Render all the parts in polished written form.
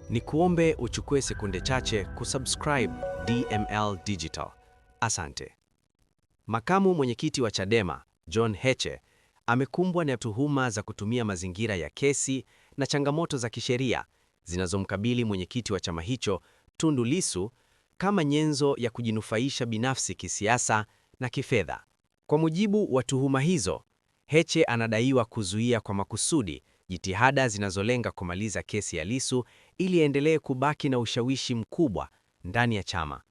Ni kuombe uchukue sekunde chache kusubscribe DML Digital. Asante. Makamu mwenyekiti wa Chadema, John Heche, amekumbwa na tuhuma za kutumia mazingira ya kesi na changamoto za kisheria zinazomkabili mwenyekiti wa chama hicho, Tundu Lissu, kama nyenzo ya kujinufaisha binafsi kisiasa na kifedha. Kwa mujibu wa tuhuma hizo, Heche anadaiwa kuzuia kwa makusudi jitihada zinazolenga kumaliza kesi ya Lissu ili endelee kubaki na ushawishi mkubwa ndani ya chama.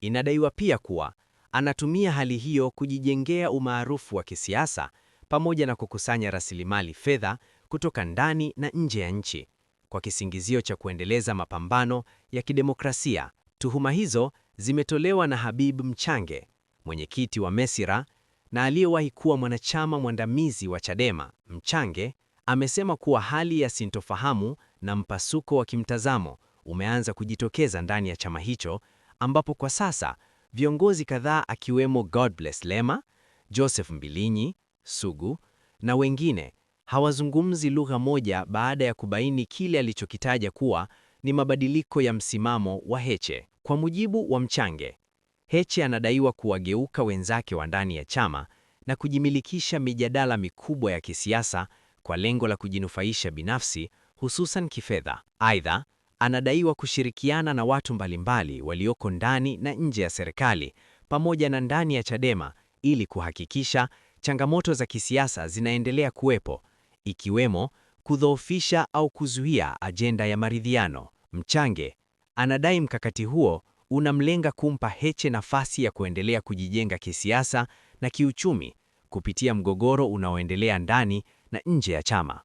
Inadaiwa pia kuwa anatumia hali hiyo kujijengea umaarufu wa kisiasa pamoja na kukusanya rasilimali fedha kutoka ndani na nje ya nchi kwa kisingizio cha kuendeleza mapambano ya kidemokrasia. Tuhuma hizo zimetolewa na Habib Mchange, mwenyekiti wa MECIRA na aliyewahi kuwa mwanachama mwandamizi wa Chadema. Mchange amesema kuwa hali ya sintofahamu na mpasuko wa kimtazamo umeanza kujitokeza ndani ya chama hicho, ambapo kwa sasa viongozi kadhaa akiwemo Godbless Lema, Joseph Mbilinyi, Sugu na wengine hawazungumzi lugha moja baada ya kubaini kile alichokitaja kuwa ni mabadiliko ya msimamo wa Heche. Kwa mujibu wa Mchange, Heche anadaiwa kuwageuka wenzake wa ndani ya chama na kujimilikisha mijadala mikubwa ya kisiasa kwa lengo la kujinufaisha binafsi, hususan kifedha. Aidha, anadaiwa kushirikiana na watu mbalimbali walioko ndani na nje ya serikali pamoja na ndani ya Chadema ili kuhakikisha changamoto za kisiasa zinaendelea kuwepo, ikiwemo kudhoofisha au kuzuia ajenda ya maridhiano. Mchange anadai mkakati huo unamlenga kumpa Heche nafasi ya kuendelea kujijenga kisiasa na kiuchumi kupitia mgogoro unaoendelea ndani na nje ya chama.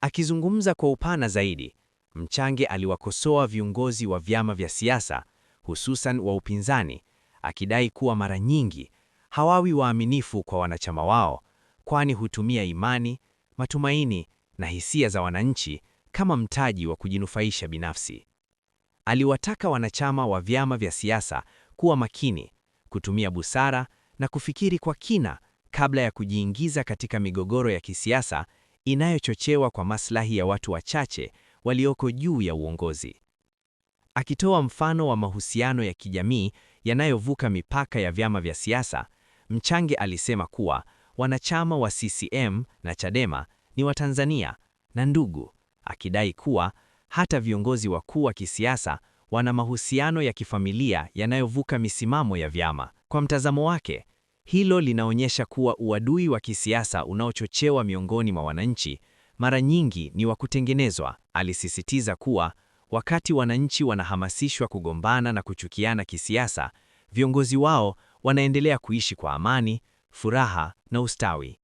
Akizungumza kwa upana zaidi, Mchange aliwakosoa viongozi wa vyama vya siasa, hususan wa upinzani, akidai kuwa mara nyingi hawawi waaminifu kwa wanachama wao, kwani hutumia imani, matumaini na hisia za wananchi kama mtaji wa kujinufaisha binafsi. Aliwataka wanachama wa vyama vya siasa kuwa makini, kutumia busara na kufikiri kwa kina kabla ya kujiingiza katika migogoro ya kisiasa inayochochewa kwa maslahi ya watu wachache walioko juu ya uongozi. Akitoa mfano wa mahusiano ya kijamii yanayovuka mipaka ya vyama vya siasa, Mchange alisema kuwa wanachama wa CCM na Chadema ni Watanzania na ndugu, akidai kuwa hata viongozi wakuu wa kisiasa wana mahusiano ya kifamilia yanayovuka misimamo ya vyama. Kwa mtazamo wake, hilo linaonyesha kuwa uadui wa kisiasa unaochochewa miongoni mwa wananchi mara nyingi ni wa kutengenezwa. Alisisitiza kuwa wakati wananchi wanahamasishwa kugombana na kuchukiana kisiasa, viongozi wao wanaendelea kuishi kwa amani, furaha na ustawi.